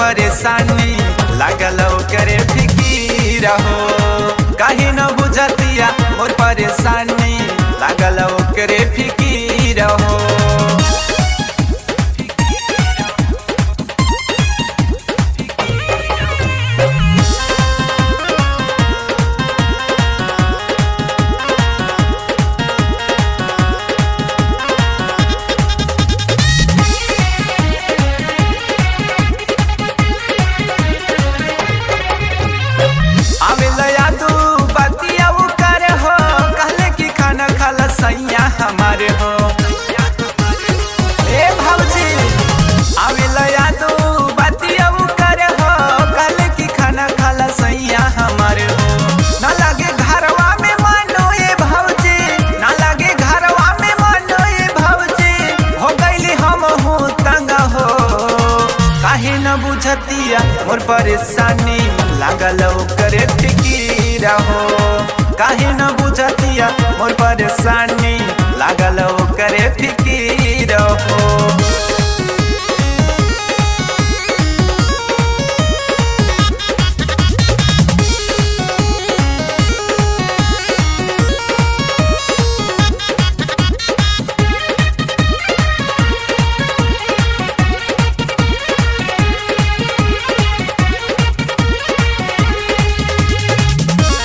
परेशानी लागल करे फिकीर हो। कहीं न बुझतिया मोर परेशानी लागल करे फिकीर हो। हमारे हो ए भौजी आवेला यादो बातिया करे हो कल की खाना खाला सैया हमारे हो। ना लगे घरवा में मानो ए भौजी, ना लगे घरवा में मानो ए भौजी, हो गईली हम हो तंग हो। काहे न बुझतिया मोर परेशानी लागल करे फिकीर हो। काहे न बुझतिया मोर परेशानी लागल करे फिकीर हो।